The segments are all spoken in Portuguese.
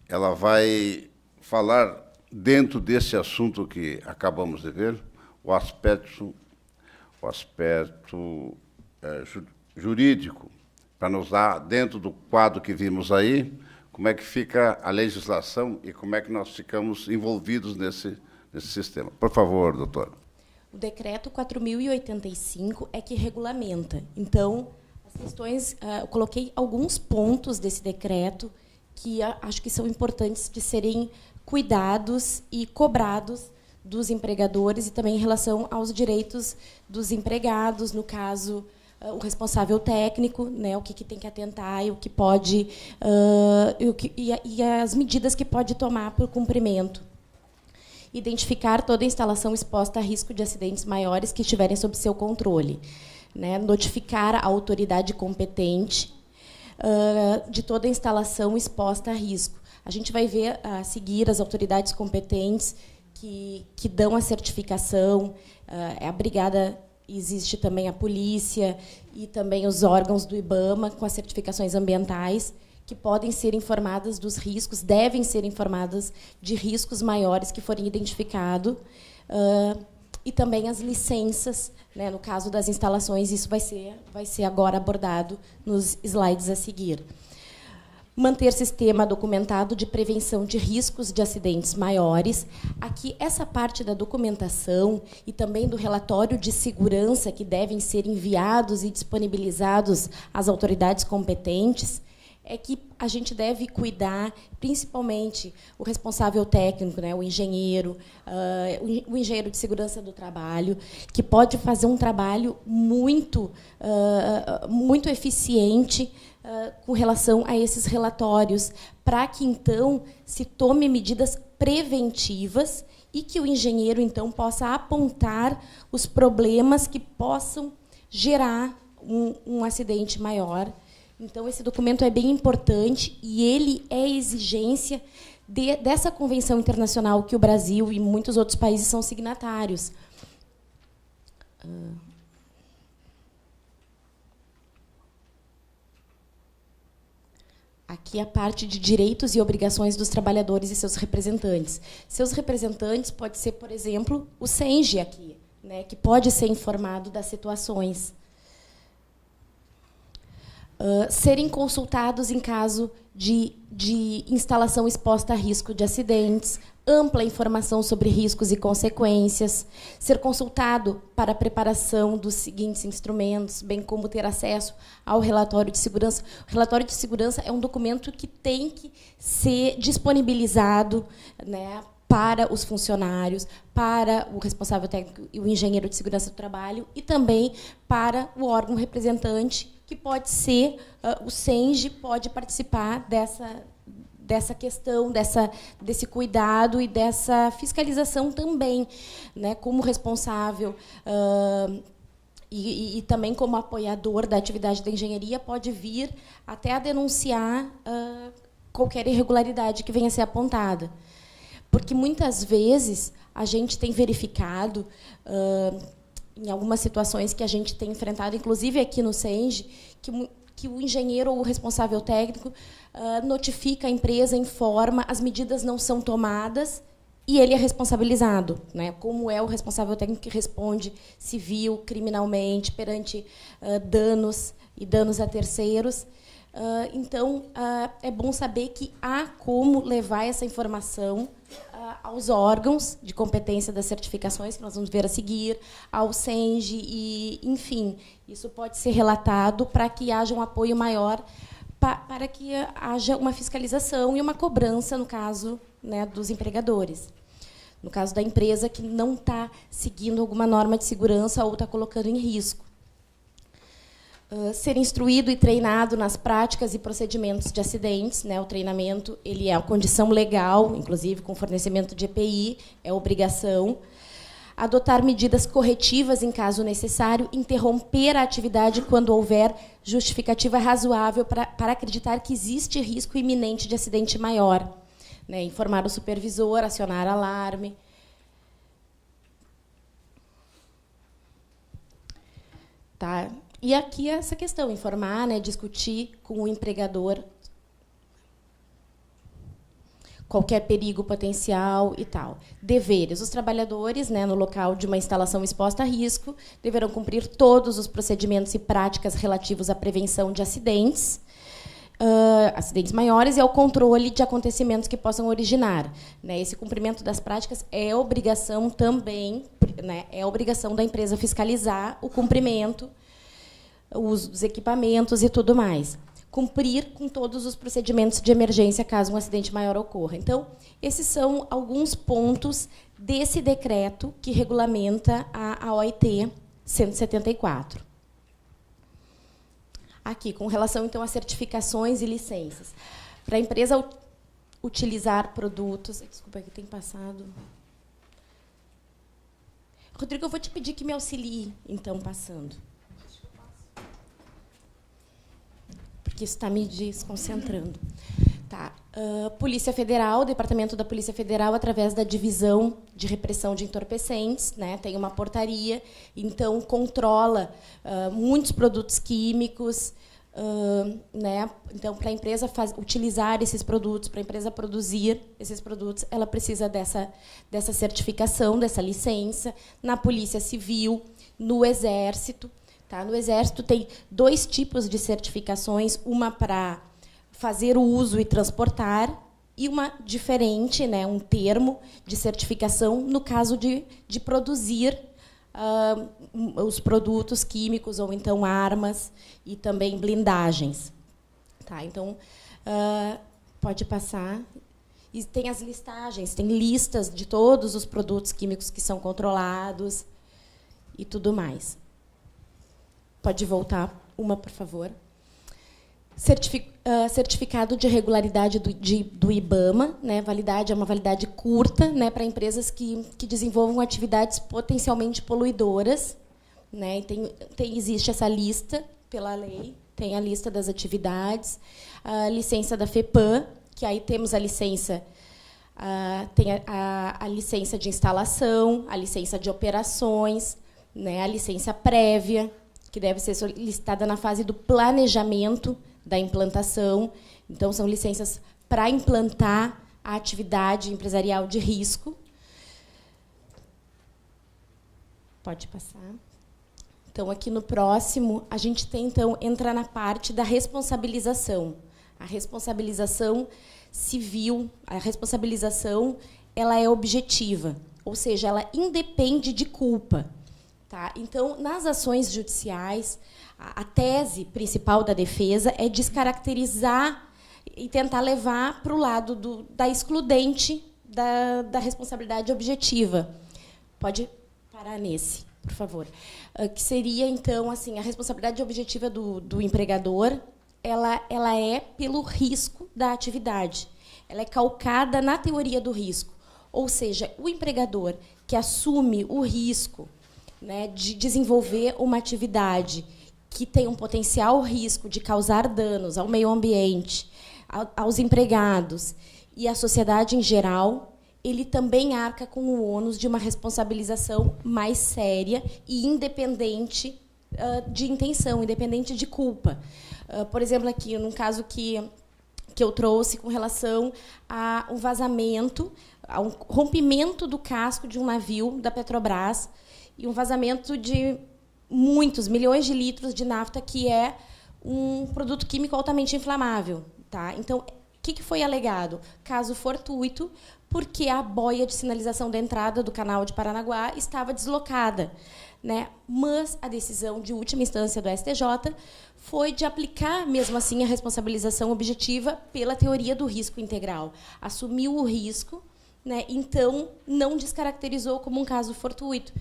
ela vai falar, dentro desse assunto que acabamos de ver, o aspecto jurídico, para nos dar, dentro do quadro que vimos aí, como é que fica a legislação e como é que nós ficamos envolvidos nesse sistema. Por favor, doutora. O decreto 4.085 é que regulamenta. Então, as questões, eu coloquei alguns pontos desse decreto que acho que são importantes de serem cuidados e cobrados dos empregadores e também em relação aos direitos dos empregados, no caso, o responsável técnico, né, o que tem que atentar e o que pode e as medidas que pode tomar para o cumprimento. Identificar toda instalação exposta a risco de acidentes maiores que estiverem sob seu controle, né, notificar a autoridade competente de toda instalação exposta a risco. A gente vai ver a seguir as autoridades competentes que dão a certificação, a brigada. Existe também a polícia e também os órgãos do IBAMA com as certificações ambientais, que podem ser informadas dos riscos, devem ser informadas de riscos maiores que forem identificados, e também as licenças, né, no caso das instalações, isso vai ser agora abordado nos slides a seguir. Manter sistema documentado de prevenção de riscos de acidentes maiores. Aqui, essa parte da documentação e também do relatório de segurança que devem ser enviados e disponibilizados às autoridades competentes, é que a gente deve cuidar, principalmente o responsável técnico, né, o engenheiro de segurança do trabalho, que pode fazer um trabalho muito eficiente com relação a esses relatórios, para que, então, se tome medidas preventivas e que o engenheiro, então, possa apontar os problemas que possam gerar um acidente maior. Então, esse documento é bem importante e ele é exigência dessa convenção internacional que o Brasil e muitos outros países são signatários. Aqui a parte de direitos e obrigações dos trabalhadores e seus representantes. Seus representantes pode ser, por exemplo, o SENGE aqui, né, que pode ser informado das situações. Serem consultados em caso de instalação exposta a risco de acidentes, ampla informação sobre riscos e consequências, ser consultado para a preparação dos seguintes instrumentos, bem como ter acesso ao relatório de segurança. O relatório de segurança é um documento que tem que ser disponibilizado, né, para os funcionários, para o responsável técnico e o engenheiro de segurança do trabalho, e também para o órgão representante, que pode ser o SENGE, pode participar dessa questão, desse cuidado e dessa fiscalização também, né, como responsável e também como apoiador da atividade da engenharia, pode vir até a denunciar qualquer irregularidade que venha a ser apontada. Porque, muitas vezes, a gente tem verificado, em algumas situações que a gente tem enfrentado, inclusive aqui no SENGE, que o engenheiro ou o responsável técnico notifica a empresa, informa, as medidas não são tomadas e ele é responsabilizado, né? Como é o responsável técnico que responde civil, criminalmente, perante danos e danos a terceiros. Então, é bom saber que há como levar essa informação aos órgãos de competência das certificações, que nós vamos ver a seguir, ao SENGE, e, enfim, isso pode ser relatado para que haja um apoio maior, para que haja uma fiscalização e uma cobrança, no caso, né, dos empregadores. No caso da empresa que não está seguindo alguma norma de segurança ou está colocando em risco. Ser instruído e treinado nas práticas e procedimentos de acidentes, né? O treinamento ele é uma condição legal, inclusive com fornecimento de EPI, é obrigação. Adotar medidas corretivas em caso necessário, interromper a atividade quando houver justificativa razoável para acreditar que existe risco iminente de acidente maior, né? Informar o supervisor, acionar alarme. Tá? E aqui essa questão, informar, né, discutir com o empregador qualquer perigo potencial e tal. Deveres. Os trabalhadores, né, no local de uma instalação exposta a risco, deverão cumprir todos os procedimentos e práticas relativos à prevenção de acidentes, acidentes maiores e ao controle de acontecimentos que possam originar. Né, esse cumprimento das práticas é obrigação também, né, é obrigação da empresa fiscalizar o cumprimento, o uso dos equipamentos e tudo mais. Cumprir com todos os procedimentos de emergência caso um acidente maior ocorra. Então, esses são alguns pontos desse decreto que regulamenta a OIT 174. Aqui, com relação, então, a certificações e licenças. Para a empresa utilizar produtos... Desculpa, aqui tem passado... Rodrigo, eu vou te pedir que me auxilie, então, passando. Porque isso está me desconcentrando. Tá. Polícia Federal, Departamento da Polícia Federal, através da Divisão de Repressão de Entorpecentes, né, tem uma portaria, então controla muitos produtos químicos, né, então para a empresa utilizar esses produtos, para a empresa produzir esses produtos, ela precisa dessa certificação, dessa licença, na Polícia Civil, no Exército. Tá? No Exército tem 2 tipos de certificações, uma para fazer o uso e transportar, e uma diferente, né, um termo de certificação no caso de produzir os produtos químicos, ou então armas, e também blindagens. Tá? Então, pode passar. E tem as listagens, tem listas de todos os produtos químicos que são controlados e tudo mais. Pode voltar uma, por favor. Certificado de regularidade do IBAMA, né? Validade é uma validade curta, né, para empresas que desenvolvam atividades potencialmente poluidoras, né? Existe essa lista pela lei, tem a lista das atividades, a licença da FEPAM, que aí temos a licença, tem a licença de instalação, a licença de operações, né, a licença prévia, que deve ser solicitada na fase do planejamento da implantação. Então, são licenças para implantar a atividade empresarial de risco. Pode passar. Então, aqui no próximo, a gente tem, então, entra na parte da responsabilização. A responsabilização civil, a responsabilização, ela é objetiva, ou seja, ela independe de culpa. Tá? Então, nas ações judiciais, a tese principal da defesa é descaracterizar e tentar levar para o lado da excludente da responsabilidade objetiva. Pode parar nesse, por favor. Que seria, então, assim, a responsabilidade objetiva do empregador, ela é pelo risco da atividade. Ela é calcada na teoria do risco. Ou seja, o empregador que assume o risco, né, de desenvolver uma atividade que tem um potencial risco de causar danos ao meio ambiente, aos empregados e à sociedade em geral, ele também arca com o ônus de uma responsabilização mais séria e independente de intenção, independente de culpa. Por exemplo, aqui, num caso que eu trouxe com relação a um vazamento, a um rompimento do casco de um navio da Petrobras, e um vazamento de muitos milhões de litros de nafta, que é um produto químico altamente inflamável. Tá? Então, o que foi alegado? Caso fortuito, porque a boia de sinalização da entrada do canal de Paranaguá estava deslocada. Né? Mas a decisão de última instância do STJ foi de aplicar, mesmo assim, a responsabilização objetiva pela teoria do risco integral. Assumiu o risco, né? Então, não descaracterizou como um caso fortuito.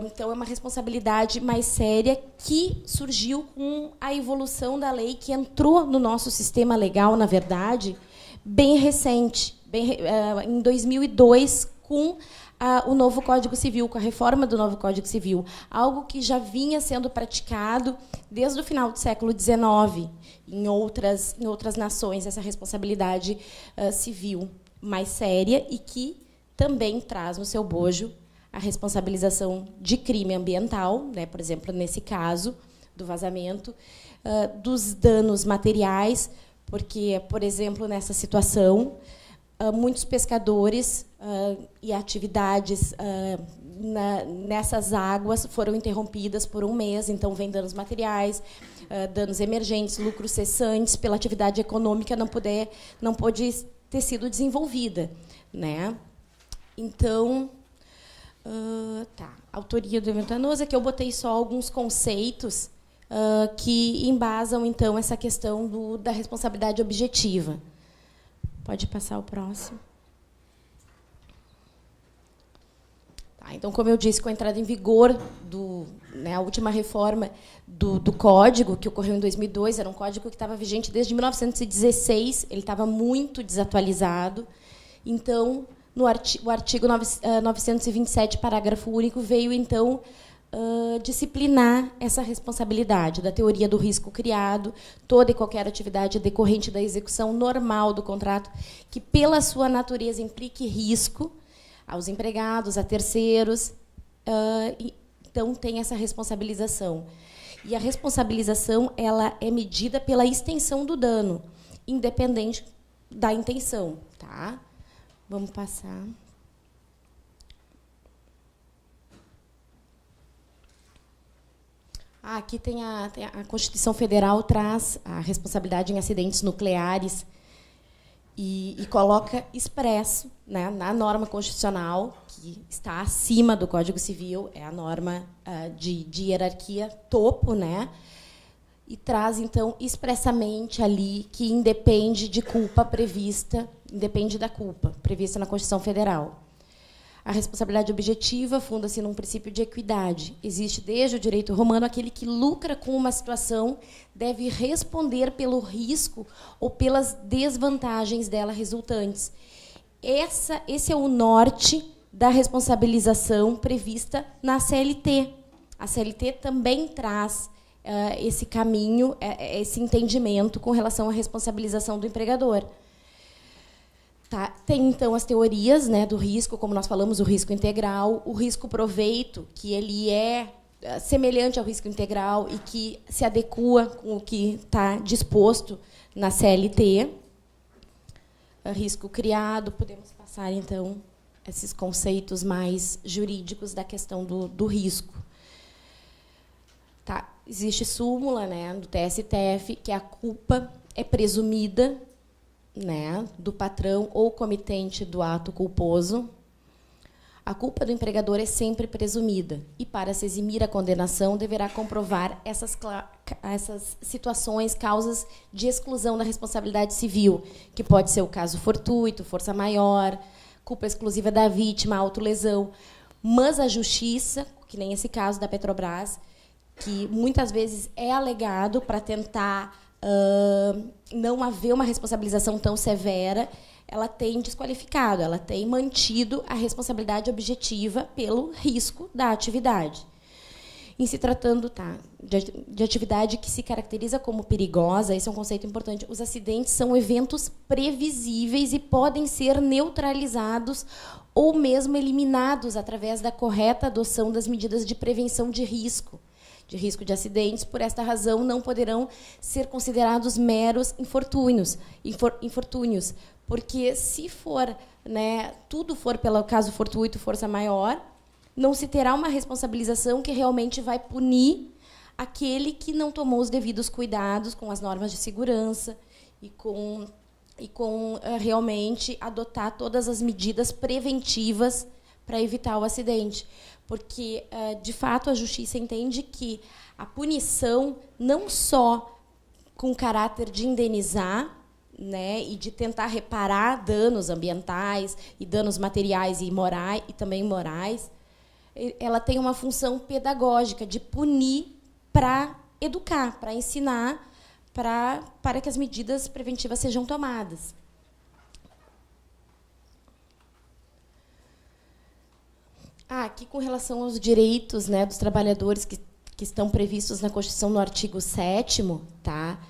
Então, é uma responsabilidade mais séria que surgiu com a evolução da lei, que entrou no nosso sistema legal, na verdade, bem recente, em 2002, com o novo Código Civil, com a reforma do novo Código Civil, algo que já vinha sendo praticado desde o final do século XIX em outras nações, essa responsabilidade civil mais séria, e que também traz no seu bojo a responsabilização de crime ambiental, né, por exemplo, nesse caso do vazamento, dos danos materiais, porque, por exemplo, nessa situação, muitos pescadores e atividades nessas águas foram interrompidas por um mês, então vem danos materiais, danos emergentes, lucros cessantes pela atividade econômica não pôde ter sido desenvolvida, né? Então, autoria do evento danoso, aqui eu botei só alguns conceitos que embasam então essa questão da responsabilidade objetiva. Pode passar o próximo. Então, como eu disse, com a entrada em vigor a última reforma do Código, que ocorreu em 2002, era um código que estava vigente desde 1916, ele estava muito desatualizado. Então, o artigo 927, parágrafo único, veio, então, disciplinar essa responsabilidade da teoria do risco criado, toda e qualquer atividade decorrente da execução normal do contrato, que, pela sua natureza, implique risco aos empregados, a terceiros, então tem essa responsabilização. E a responsabilização ela é medida pela extensão do dano, independente da intenção. Tá? Vamos passar. Aqui tem a Constituição Federal traz a responsabilidade em acidentes nucleares e coloca expresso, né, na norma constitucional, que está acima do Código Civil, é a norma de hierarquia topo, né, e traz, então, expressamente ali que independe de culpa prevista, independe da culpa prevista na Constituição Federal. A responsabilidade objetiva funda-se num princípio de equidade. Existe, desde o direito romano, aquele que lucra com uma situação deve responder pelo risco ou pelas desvantagens dela resultantes. Esse é o norte da responsabilização prevista na CLT. A CLT também traz esse caminho, esse entendimento com relação à responsabilização do empregador. Tá. Tem, então, as teorias, né, do risco, como nós falamos, o risco integral, o risco-proveito, que ele é semelhante ao risco integral e que se adequa com o que está disposto na CLT. Risco criado, podemos passar, então, esses conceitos mais jurídicos da questão do risco. Tá. Existe súmula, né, do TSTF, que a culpa é presumida, né, do patrão ou comitente do ato culposo. A culpa do empregador é sempre presumida e, para se eximir a condenação, deverá comprovar essas situações, causas de exclusão da responsabilidade civil, que pode ser o caso fortuito, força maior, culpa exclusiva da vítima, autolesão. Mas a justiça, que nem esse caso da Petrobras, que muitas vezes é alegado para tentar não haver uma responsabilização tão severa, ela tem desqualificado, ela tem mantido a responsabilidade objetiva pelo risco da atividade. Em se tratando de atividade que se caracteriza como perigosa, esse é um conceito importante, os acidentes são eventos previsíveis e podem ser neutralizados ou mesmo eliminados através da correta adoção das medidas de prevenção de risco de acidentes. Por esta razão, não poderão ser considerados meros infortúnios, porque se for, né, tudo for pelo caso fortuito, força maior, não se terá uma responsabilização que realmente vai punir aquele que não tomou os devidos cuidados com as normas de segurança e com realmente adotar todas as medidas preventivas para evitar o acidente. Porque, de fato, a justiça entende que a punição, não só com caráter de indenizar, né, e de tentar reparar danos ambientais e danos materiais e morais, e também morais, ela tem uma função pedagógica de punir para educar, para ensinar, para que as medidas preventivas sejam tomadas. Aqui, com relação aos direitos, né, dos trabalhadores que estão previstos na Constituição, no artigo 7º, tá,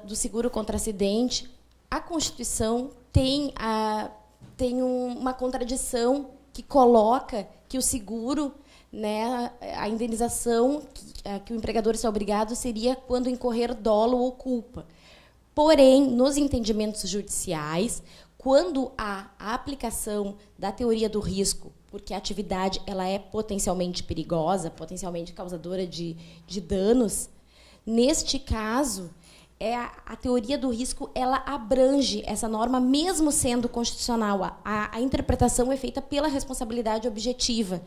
do seguro contra acidente, a Constituição tem uma contradição que coloca que o seguro, né, a indenização que o empregador está obrigado seria quando incorrer dolo ou culpa. Porém, nos entendimentos judiciais, quando há a aplicação da teoria do risco, porque a atividade ela é potencialmente perigosa, potencialmente causadora de danos, neste caso, a teoria do risco ela abrange essa norma, mesmo sendo constitucional. A interpretação é feita pela responsabilidade objetiva,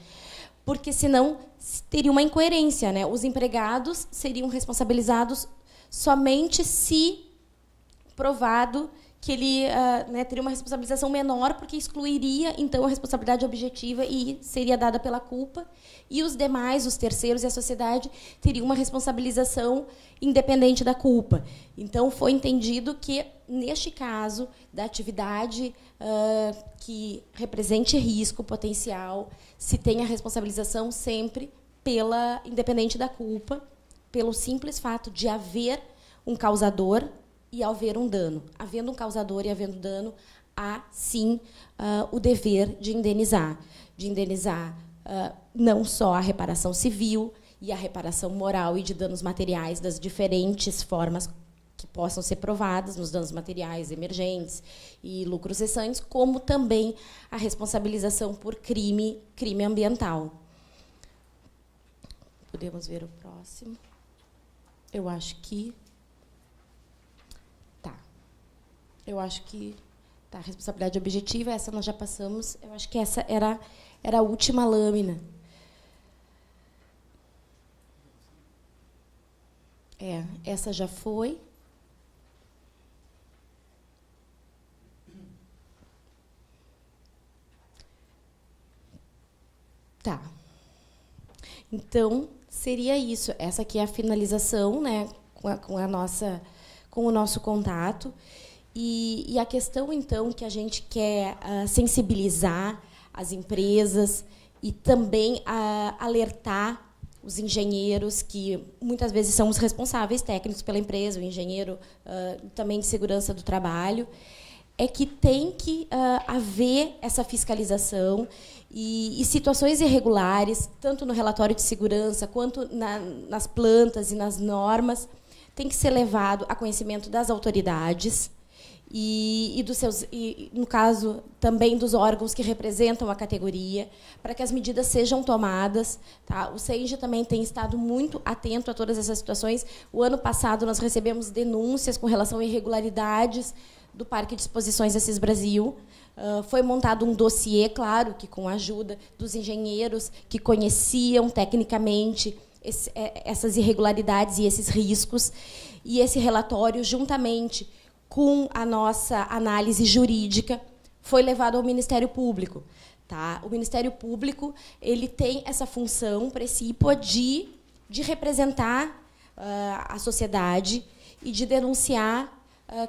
porque senão teria uma incoerência, né? Os empregados seriam responsabilizados somente se provado que ele teria uma responsabilização menor, porque excluiria, então, a responsabilidade objetiva e seria dada pela culpa, e os demais, os terceiros e a sociedade, teriam uma responsabilização independente da culpa. Então, foi entendido que, neste caso, da atividade que represente risco potencial, se tem a responsabilização sempre independente da culpa, pelo simples fato de haver um causador e haver um dano. Havendo um causador e havendo dano, há, sim, o dever de indenizar. Não só a reparação civil e a reparação moral e de danos materiais das diferentes formas que possam ser provadas nos danos materiais emergentes e lucros cessantes, como também a responsabilização por crime ambiental. Podemos ver o próximo. Eu acho que... Eu acho que a responsabilidade objetiva, essa nós já passamos. Eu acho que essa era a última lâmina. Essa já foi. Tá. Então, seria isso. Essa aqui é a finalização, né, com o nosso contato. E a questão, então, que a gente quer sensibilizar as empresas e também alertar os engenheiros, que muitas vezes são os responsáveis técnicos pela empresa, o engenheiro também de segurança do trabalho, é que tem que haver essa fiscalização e situações irregulares, tanto no relatório de segurança quanto nas plantas e nas normas, tem que ser levado a conhecimento das autoridades, e no caso também dos órgãos que representam a categoria, para que as medidas sejam tomadas. Tá? O CENJ também tem estado muito atento a todas essas situações. O ano passado nós recebemos denúncias com relação a irregularidades do Parque de Exposições Assis Brasil. Foi montado um dossiê, claro, que com a ajuda dos engenheiros que conheciam tecnicamente essas irregularidades e esses riscos, e esse relatório, juntamente com a nossa análise jurídica, foi levado ao Ministério Público. Tá? O Ministério Público ele tem essa função precípua de representar a sociedade e de denunciar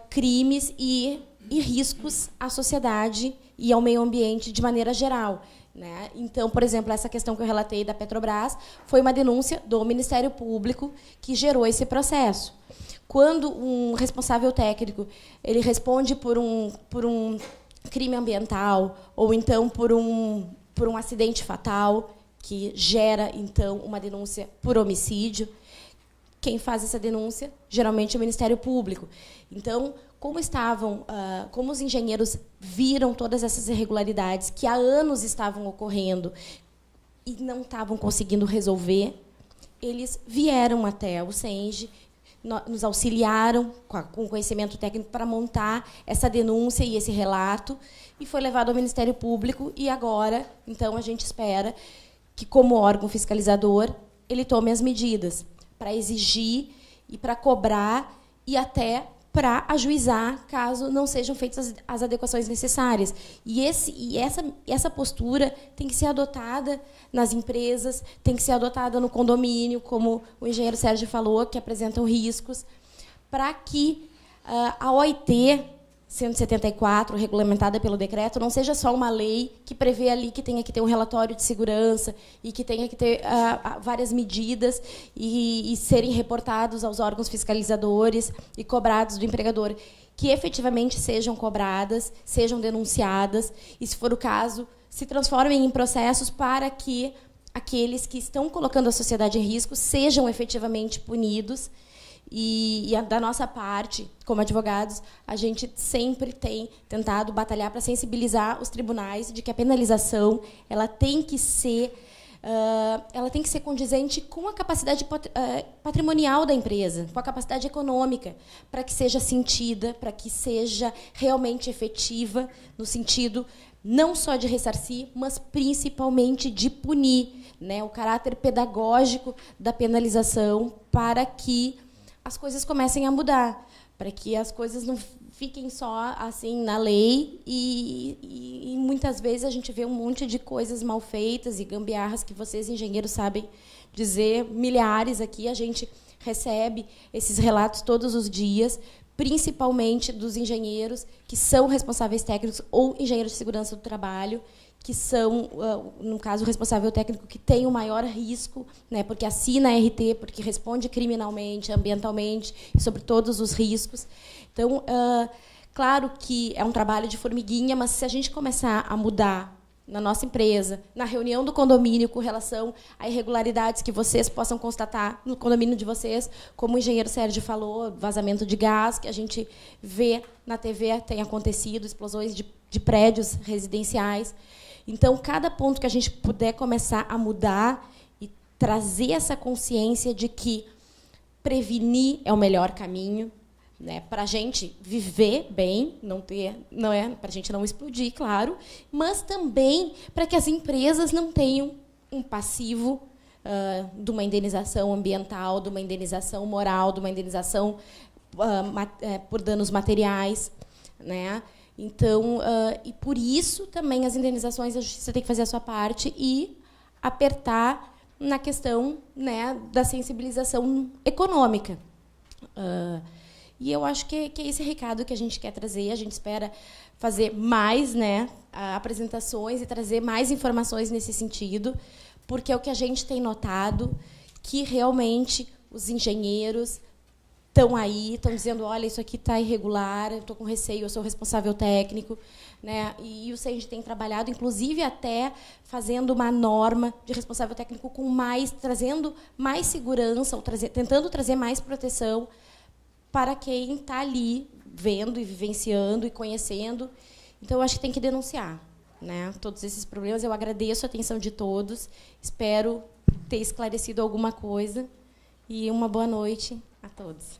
crimes e riscos à sociedade e ao meio ambiente de maneira geral. Né? Então, por exemplo, essa questão que eu relatei da Petrobras foi uma denúncia do Ministério Público que gerou esse processo. Quando um responsável técnico ele responde por um crime ambiental ou então por um acidente fatal que gera então uma denúncia por homicídio, quem faz essa denúncia geralmente é o Ministério Público. Então, como os engenheiros viram todas essas irregularidades que há anos estavam ocorrendo e não estavam conseguindo resolver, eles vieram até o CENJ, nos auxiliaram com conhecimento técnico para montar essa denúncia e esse relato, e foi levado ao Ministério Público, e agora, então, a gente espera que, como órgão fiscalizador, ele tome as medidas para exigir e para cobrar e até para ajuizar, caso não sejam feitas as adequações necessárias. E essa postura tem que ser adotada nas empresas, tem que ser adotada no condomínio, como o engenheiro Sérgio falou, que apresentam riscos, para que a OIT 174, regulamentada pelo decreto, não seja só uma lei que prevê ali que tenha que ter um relatório de segurança e que tenha que ter várias medidas e serem reportados aos órgãos fiscalizadores e cobrados do empregador, que efetivamente sejam cobradas, sejam denunciadas e, se for o caso, se transformem em processos para que aqueles que estão colocando a sociedade em risco sejam efetivamente punidos E da nossa parte, como advogados, a gente sempre tem tentado batalhar para sensibilizar os tribunais de que a penalização ela tem que ser condizente com a capacidade patrimonial da empresa, com a capacidade econômica, para que seja sentida, para que seja realmente efetiva, no sentido não só de ressarcir, mas principalmente de punir, né, o caráter pedagógico da penalização, para que as coisas comecem a mudar, para que as coisas não fiquem só assim na lei e muitas vezes a gente vê um monte de coisas mal feitas e gambiarras que vocês, engenheiros, sabem dizer, milhares aqui. A gente recebe esses relatos todos os dias, principalmente dos engenheiros que são responsáveis técnicos ou engenheiros de segurança do trabalho, que são, no caso, o responsável técnico que tem o maior risco, né, porque assina a RT, porque responde criminalmente, ambientalmente, e sobre todos os riscos. Então, claro que é um trabalho de formiguinha, mas se a gente começar a mudar na nossa empresa, na reunião do condomínio, com relação a irregularidades que vocês possam constatar no condomínio de vocês, como o engenheiro Sérgio falou, vazamento de gás, que a gente vê na TV, tem acontecido, explosões de prédios residenciais. Então, cada ponto que a gente puder começar a mudar e trazer essa consciência de que prevenir é o melhor caminho, né, para a gente viver bem, para a gente não explodir, claro, mas também para que as empresas não tenham um passivo de uma indenização ambiental, de uma indenização moral, de uma indenização por danos materiais, né? Então, e por isso também as indenizações, a justiça tem que fazer a sua parte e apertar na questão, né, da sensibilização econômica. E eu acho que é esse recado que a gente quer trazer. A gente espera fazer mais, né, apresentações e trazer mais informações nesse sentido, porque é o que a gente tem notado, que realmente os engenheiros estão aí, estão dizendo, olha, isso aqui está irregular, eu estou com receio, eu sou responsável técnico, né? E o CENG tem trabalhado, inclusive, até fazendo uma norma de responsável técnico trazendo mais segurança, ou tentando trazer mais proteção para quem está ali vendo e vivenciando e conhecendo. Então, eu acho que tem que denunciar, né, todos esses problemas. Eu agradeço a atenção de todos, espero ter esclarecido alguma coisa, e uma boa noite a todos.